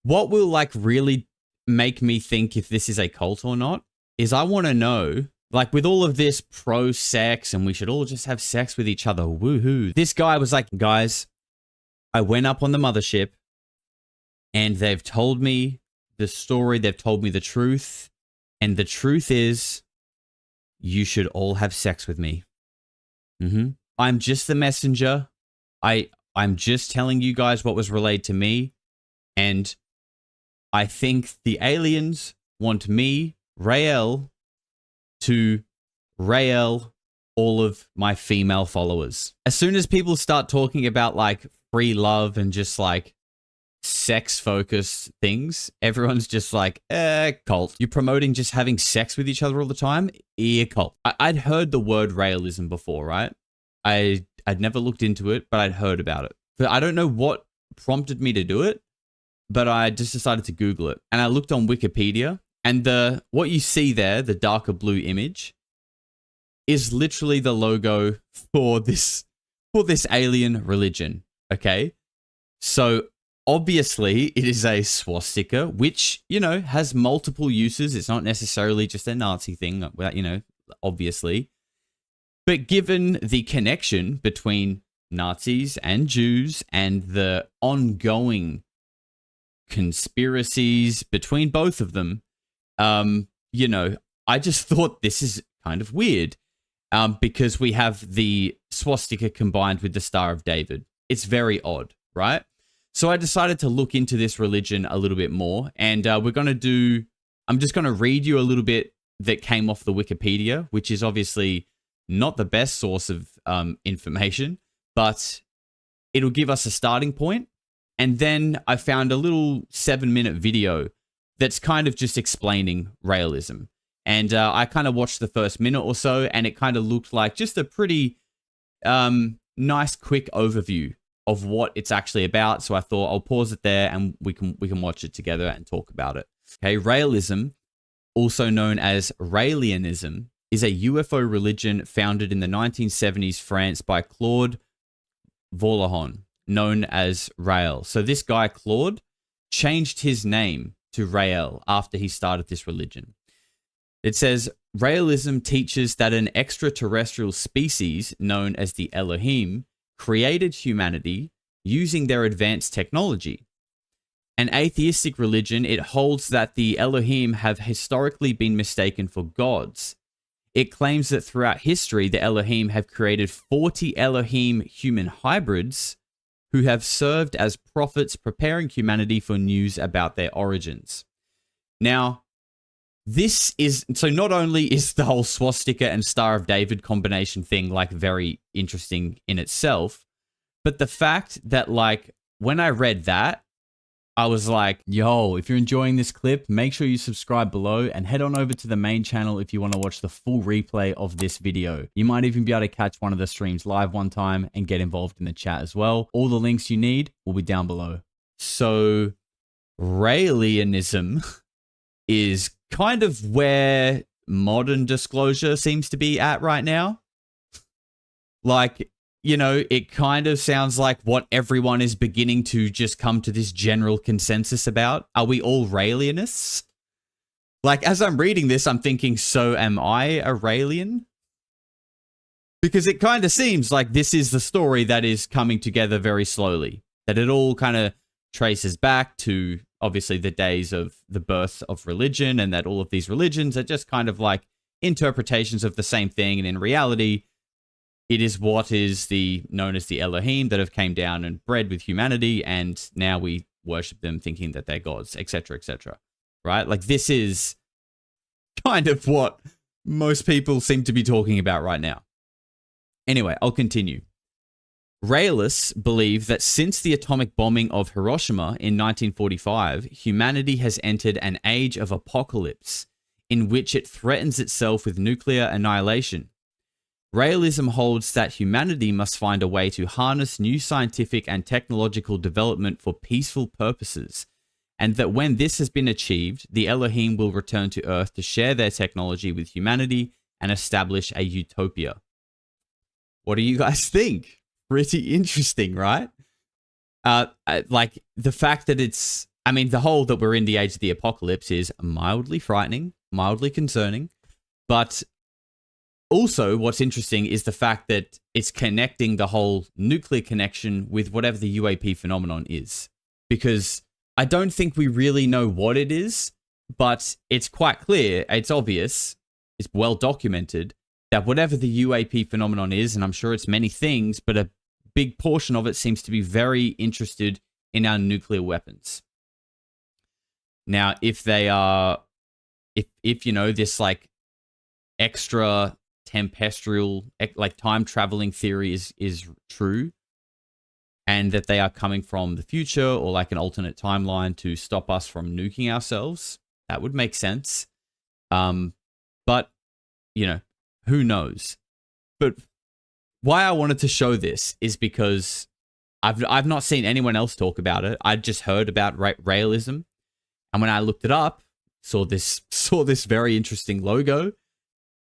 what will like really make me think if this is a cult or not is I want to know, like with all of this pro sex and we should all just have sex with each other, woohoo. This guy was like, guys, I went up on the mothership and they've told me the story. They've told me the truth. And the truth is you should all have sex with me. I'm just the messenger. I'm just telling you guys what was relayed to me. And I think the aliens want me, Raël, to Raël all of my female followers. As soon as people start talking about like free love and just like sex-focused things, everyone's just like, cult. You're promoting just having sex with each other all the time? Cult. I'd heard the word Raëlism before, right? I'd never looked into it, but I'd heard about it. But I don't know what prompted me to do it, but I just decided to Google it. And I looked on Wikipedia, and what you see there, the darker blue image, is literally the logo for this alien religion, okay? So obviously it is a swastika, which, you know, has multiple uses. It's not necessarily just a Nazi thing, you know, obviously. But given the connection between Nazis and Jews and the ongoing conspiracies between both of them, you know, I just thought this is kind of weird because we have the swastika combined with the Star of David. It's very odd, right? So I decided to look into this religion a little bit more, and I'm just going to read you a little bit that came off the Wikipedia, which is obviously not the best source of information, but it'll give us a starting point. And then I found a little 7-minute video that's kind of just explaining Raëlism. And I kind of watched the first minute or so, and it kind of looked like just a pretty nice, quick overview of what it's actually about. So I thought I'll pause it there and we can watch it together and talk about it. Okay, Raëlism, also known as Raëlianism, is a UFO religion founded in the 1970s France by Claude Vollahon, known as Raël. So this guy, Claude, changed his name to Raël after he started this religion. It says, Raëlism teaches that an extraterrestrial species known as the Elohim created humanity using their advanced technology. An atheistic religion, it holds that the Elohim have historically been mistaken for gods. It claims that throughout history, the Elohim have created 40 Elohim human hybrids who have served as prophets preparing humanity for news about their origins. Now, this is, so not only is the whole swastika and Star of David combination thing like very interesting in itself, but the fact that like when I read that, I was like, yo, if you're enjoying this clip, make sure you subscribe below and head on over to the main channel if you want to watch the full replay of this video. You might even be able to catch one of the streams live one time and get involved in the chat as well. All the links you need will be down below. So Raëlianism is kind of where modern disclosure seems to be at right now. Like, you know, it kind of sounds like what everyone is beginning to just come to this general consensus about. Are we all Raëlianists? Like, as I'm reading this, I'm thinking, so am I a Raëlian? Because it kind of seems like this is the story that is coming together very slowly. That it all kind of traces back to, obviously, the days of the birth of religion, and that all of these religions are just kind of like interpretations of the same thing. And in reality, it is what is known as the Elohim that have came down and bred with humanity, and now we worship them thinking that they're gods, etc., etc. Right? Like, this is kind of what most people seem to be talking about right now. Anyway, I'll continue. Raëlists believe that since the atomic bombing of Hiroshima in 1945, humanity has entered an age of apocalypse in which it threatens itself with nuclear annihilation. Raëlism holds that humanity must find a way to harness new scientific and technological development for peaceful purposes, and that when this has been achieved, the Elohim will return to Earth to share their technology with humanity and establish a utopia. What do you guys think? Pretty interesting, right? Like the fact that it's I mean, the whole that we're in the age of the apocalypse is mildly frightening, mildly concerning. But also what's interesting is the fact that it's connecting the whole nuclear connection with whatever the UAP phenomenon is. Because I don't think we really know what it is, but it's quite clear, it's obvious, it's well documented, that whatever the UAP phenomenon is, and I'm sure it's many things, but a big portion of it seems to be very interested in our nuclear weapons. Now, if they are, if you know, this like extra tempestrial, like time traveling theory is true, and that they are coming from the future or like an alternate timeline to stop us from nuking ourselves, that would make sense. But, you know, who knows? But why I wanted to show this is because I've not seen anyone else talk about it. I just heard about Raëlism, and when I looked it up, saw this very interesting logo,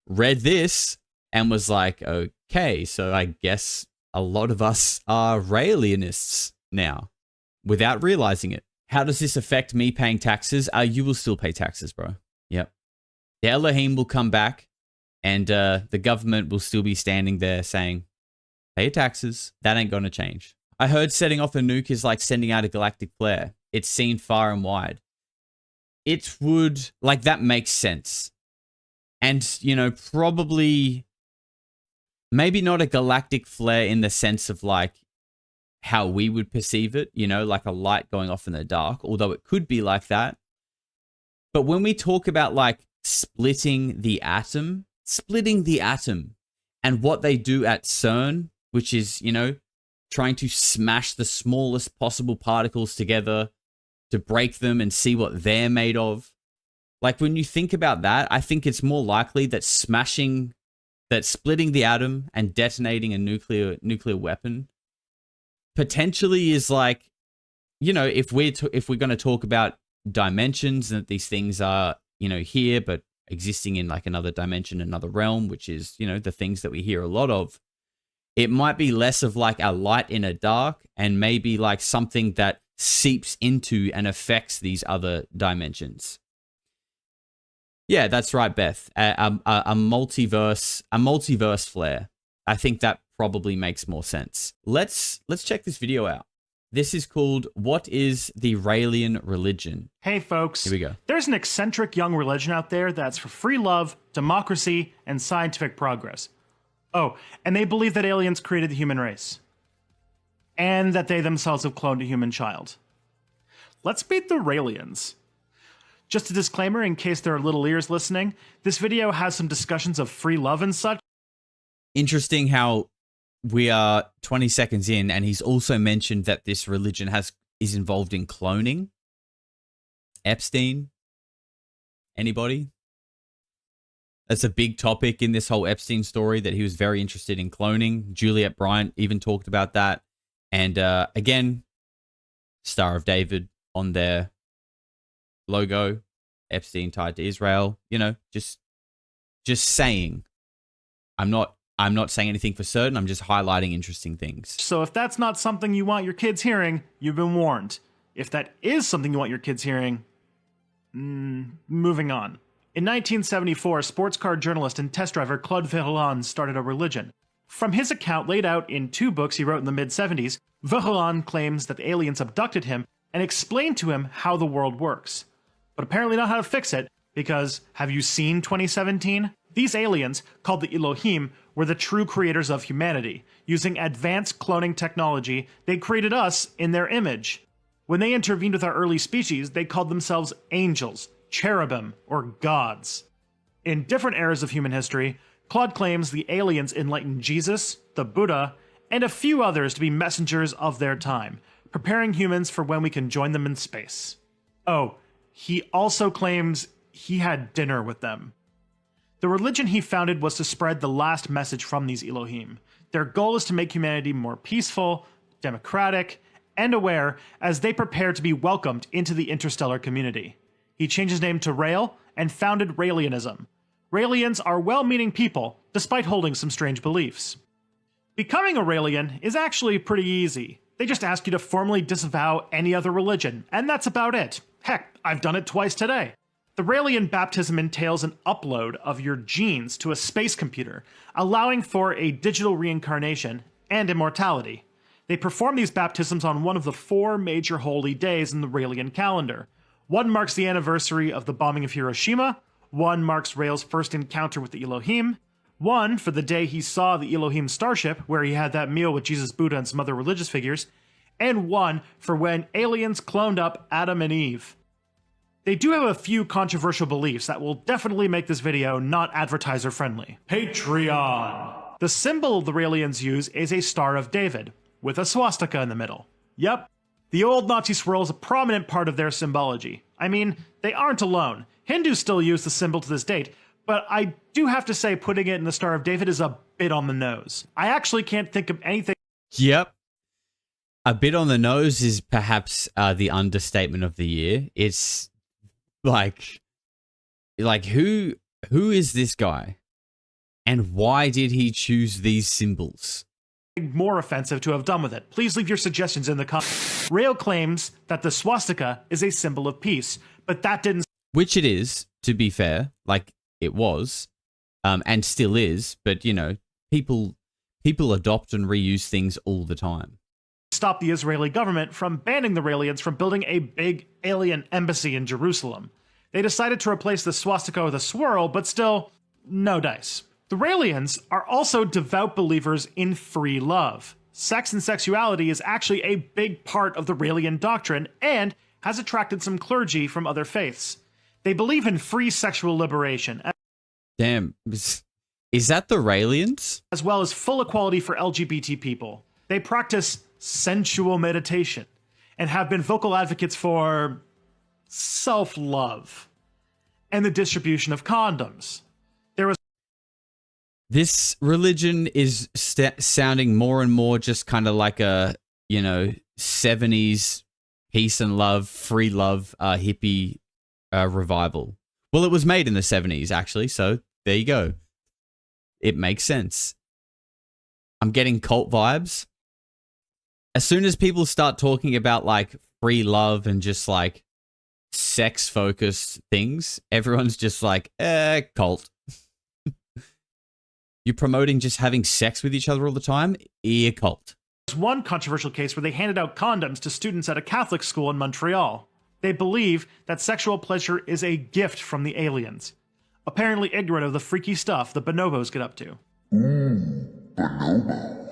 read this, and was like, okay, so I guess a lot of us are Raëlianists now, without realizing it. How does this affect me paying taxes? You will still pay taxes, bro. Yep. The Elohim will come back, and the government will still be standing there saying, pay your taxes. That ain't gonna change. I heard setting off a nuke is like sending out a galactic flare. It's seen far and wide. It would, like, that makes sense. And, you know, probably, maybe not a galactic flare in the sense of like how we would perceive it, you know, like a light going off in the dark, although it could be like that. But when we talk about like splitting the atom, and what they do at CERN, which is, you know, trying to smash the smallest possible particles together to break them and see what they're made of. Like, when you think about that, I think it's more likely that splitting the atom and detonating a nuclear weapon potentially is like, you know, if we're going to talk about dimensions and that these things are, you know, here but existing in like another dimension, another realm, which is, you know, the things that we hear a lot of, it might be less of like a light in a dark and maybe like something that seeps into and affects these other dimensions. Yeah, that's right, Beth. A multiverse flare. I think that probably makes more sense. Let's check this video out. This is called "What is the Raëlian Religion?" Hey folks, here we go. There's an eccentric young religion out there that's for free love, democracy, and scientific progress. Oh, and they believe that aliens created the human race. And that they themselves have cloned a human child. Let's meet the Raëlians. Just a disclaimer in case there are little ears listening, this video has some discussions of free love and such. Interesting how we are 20 seconds in and he's also mentioned that this religion is involved in cloning. Epstein? Anybody? That's a big topic in this whole Epstein story, that he was very interested in cloning. Juliet Bryant even talked about that. And again, Star of David on their logo, Epstein tied to Israel. You know, just saying. I'm not saying anything for certain. I'm just highlighting interesting things. So if that's not something you want your kids hearing, you've been warned. If that is something you want your kids hearing, moving on. In 1974, sports car journalist and test driver Claude Verlan started a religion. From his account laid out in 2 books he wrote in the mid-70s, Verlan claims that the aliens abducted him and explained to him how the world works. But apparently not how to fix it, because have you seen 2017? These aliens, called the Elohim, were the true creators of humanity. Using advanced cloning technology, they created us in their image. When they intervened with our early species, they called themselves angels, cherubim, or gods. In different eras of human history, Claude claims the aliens enlightened Jesus, the Buddha, and a few others to be messengers of their time, preparing humans for when we can join them in space. Oh, he also claims he had dinner with them. The religion he founded was to spread the last message from these Elohim. Their goal is to make humanity more peaceful, democratic, and aware as they prepare to be welcomed into the interstellar community. He changed his name to Raël and founded Raëlianism. Raëlians are well-meaning people, despite holding some strange beliefs. Becoming a Raëlian is actually pretty easy. They just ask you to formally disavow any other religion, and that's about it. Heck, I've done it twice today. The Raëlian baptism entails an upload of your genes to a space computer, allowing for a digital reincarnation and immortality. They perform these baptisms on one of the 4 major holy days in the Raëlian calendar. One marks the anniversary of the bombing of Hiroshima, one marks Raël's first encounter with the Elohim, one for the day he saw the Elohim starship, where he had that meal with Jesus, Buddha, and some other religious figures, and one for when aliens cloned up Adam and Eve. They do have a few controversial beliefs that will definitely make this video not advertiser friendly. Patreon! The symbol the Raëlians use is a Star of David, with a swastika in the middle. Yep, the old Nazi swirl is a prominent part of their symbology. I mean, they aren't alone. Hindus still use the symbol to this date, but I do have to say putting it in the Star of David is a bit on the nose. I actually can't think of anything. Yep. A bit on the nose is perhaps the understatement of the year. It's like who is this guy? And why did he choose these symbols? More offensive to have done with it. Please leave your suggestions in the comments. Raël claims that the swastika is a symbol of peace, but that didn't... Which it is, to be fair, like it was, and still is, but you know, people adopt and reuse things all the time. Stop the Israeli government from banning the Raëlians from building a big alien embassy in Jerusalem. They decided to replace the swastika with a swirl, but still, no dice. The Raëlians are also devout believers in free love. Sex and sexuality is actually a big part of the Raëlian doctrine and has attracted some clergy from other faiths. They believe in free sexual liberation. Damn, is that the Raëlians? As well as full equality for LGBT people. They practice sensual meditation and have been vocal advocates for self-love and the distribution of condoms. This religion is sounding more and more just kind of like a, you know, 70s peace and love, free love, hippie revival. Well, it was made in the 70s, actually, so there you go. It makes sense. I'm getting cult vibes. As soon as people start talking about, like, free love and just, like, sex-focused things, everyone's just like, cult. You're promoting just having sex with each other all the time? Cult. There's one controversial case where they handed out condoms to students at a Catholic school in Montreal. They believe that sexual pleasure is a gift from the aliens, apparently ignorant of the freaky stuff the bonobos get up to. Bonobo.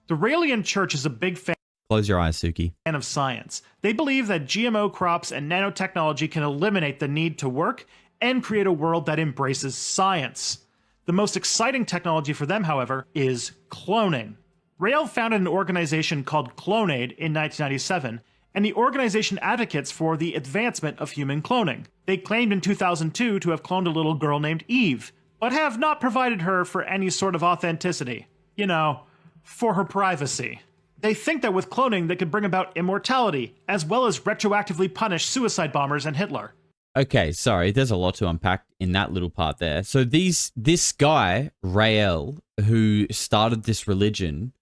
The Raëlian Church is a big fan Close your eyes, Suki. of science. They believe that GMO crops and nanotechnology can eliminate the need to work and create a world that embraces science. The most exciting technology for them, however, is cloning. Raël founded an organization called Clonaid in 1997, and the organization advocates for the advancement of human cloning. They claimed in 2002 to have cloned a little girl named Eve, but have not provided her for any sort of authenticity. You know, for her privacy. They think that with cloning they could bring about immortality, as well as retroactively punish suicide bombers and Hitler. Okay, sorry, there's a lot to unpack in that little part there. So this guy, Raël, who started this religion,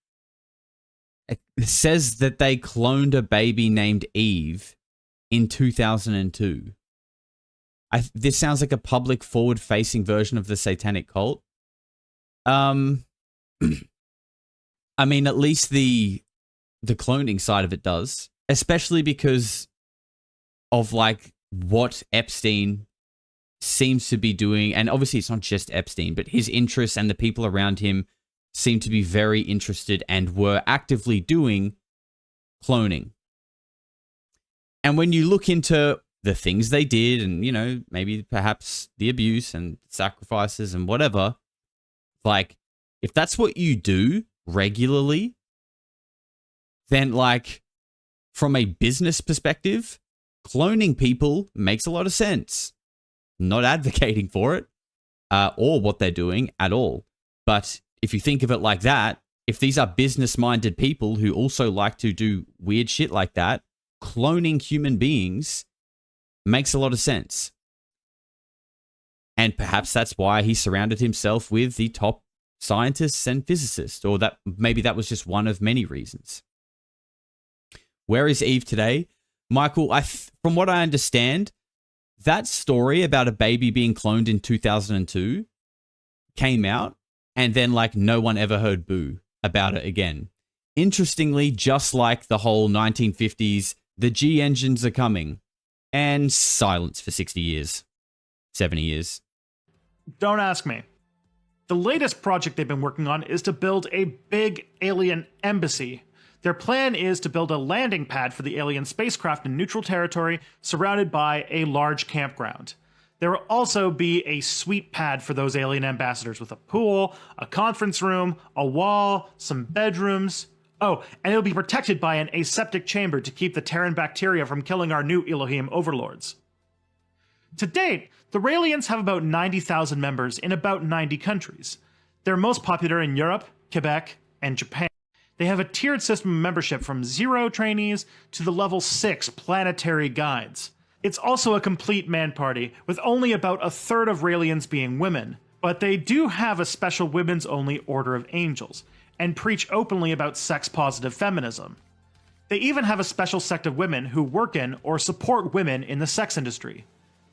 says that they cloned a baby named Eve in 2002. This sounds like a public forward-facing version of the satanic cult. I mean, at least the cloning side of it does, especially because of, like, what Epstein seems to be doing, and obviously it's not just Epstein, but his interests and the people around him seem to be very interested and were actively doing cloning. And when you look into the things they did and, you know, maybe perhaps the abuse and sacrifices and whatever, like, if that's what you do regularly, then, like, from a business perspective, cloning people makes a lot of sense. Not advocating for it or what they're doing at all. But if you think of it like that, if these are business-minded people who also like to do weird shit like that, cloning human beings makes a lot of sense. And perhaps that's why he surrounded himself with the top scientists and physicists, or that maybe that was just one of many reasons. Where is Eve today? Michael, from what I understand, that story about a baby being cloned in 2002 came out, and then like no one ever heard boo about it again. Interestingly, just like the whole 1950s, the G engines are coming, and silence for 60 years, 70 years. Don't ask me. The latest project they've been working on is to build a big alien embassy. Their plan is to build a landing pad for the alien spacecraft in neutral territory surrounded by a large campground. There will also be a suite pad for those alien ambassadors with a pool, a conference room, a wall, some bedrooms. Oh, and it'll be protected by an aseptic chamber to keep the Terran bacteria from killing our new Elohim overlords. To date, the Raëlians have about 90,000 members in about 90 countries. They're most popular in Europe, Quebec, and Japan. They have a tiered system of membership from 0 trainees to the level 6 planetary guides. It's also a complete man party, with only about a third of Raëlians being women. But they do have a special women's-only Order of Angels, and preach openly about sex-positive feminism. They even have a special sect of women who work in or support women in the sex industry.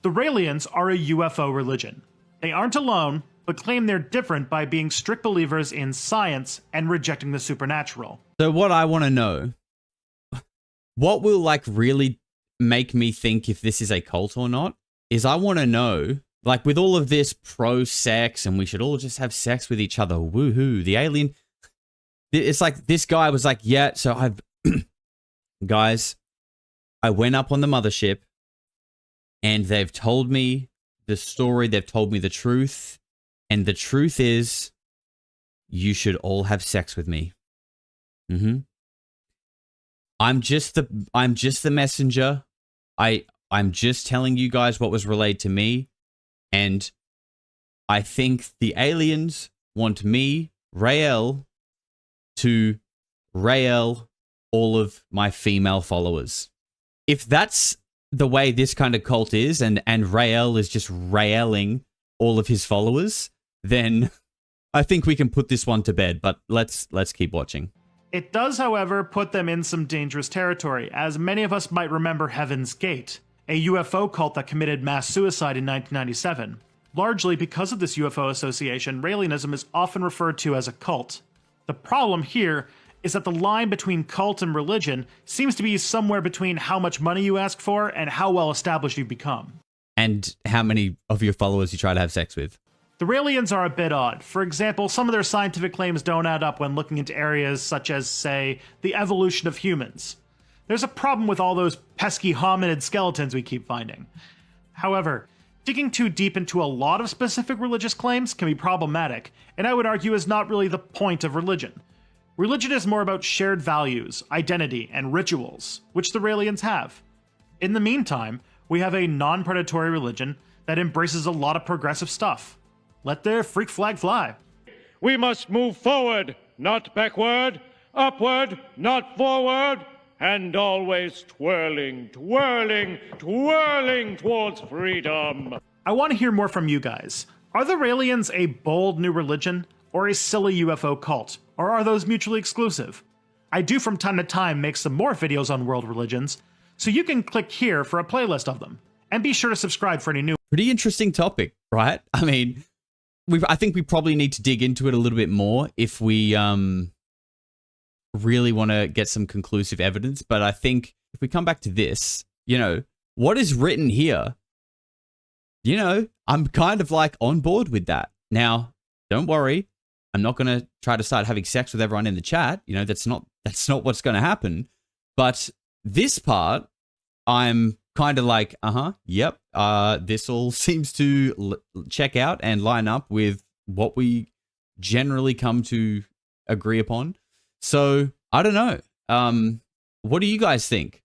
The Raëlians are a UFO religion. They aren't alone, but claim they're different by being strict believers in science and rejecting the supernatural. So what I want to know, what will like really make me think if this is a cult or not, is I want to know, like with all of this pro-sex and we should all just have sex with each other, woohoo, the alien... It's like this guy was like, yeah, so I've... Guys, I went up on the mothership and they've told me the story, they've told me the truth, and the truth is you should all have sex with me. I'm just the messenger. I'm just telling you guys what was relayed to me, and I think the aliens want me, Raël, to rail all of my female followers. If that's the way this kind of cult is, and Raël is just railing all of his followers, then I think we can put this one to bed, but let's keep watching. It does, however, put them in some dangerous territory, as many of us might remember Heaven's Gate, a UFO cult that committed mass suicide in 1997. Largely because of this UFO association, Raëlism is often referred to as a cult. The problem here is that the line between cult and religion seems to be somewhere between how much money you ask for and how well established you become. And how many of your followers you try to have sex with. The Raëlians are a bit odd. For example, some of their scientific claims don't add up when looking into areas such as, say, the evolution of humans. There's a problem with all those pesky hominid skeletons we keep finding. However, digging too deep into a lot of specific religious claims can be problematic, and I would argue is not really the point of religion. Religion is more about shared values, identity, and rituals, which the Raëlians have. In the meantime, we have a non-predatory religion that embraces a lot of progressive stuff. Let their freak flag fly. We must move forward, not backward, upward, not forward, and always twirling, twirling, twirling towards freedom. I want to hear more from you guys. Are the Raëlians a bold new religion, or a silly UFO cult, or are those mutually exclusive? I do from time to time make some more videos on world religions, so you can click here for a playlist of them. And be sure to subscribe for any new. Pretty interesting topic, right? I mean, I think we probably need to dig into it a little bit more if we really want to get some conclusive evidence. But I think if we come back to this, what is written here, I'm kind of like on board with that. Now, don't worry. I'm not going to try to start having sex with everyone in the chat. That's not what's going to happen. But this part, I'm kind of like, yep, this all seems to check out and line up with what we generally come to agree upon. So, I don't know. What do you guys think?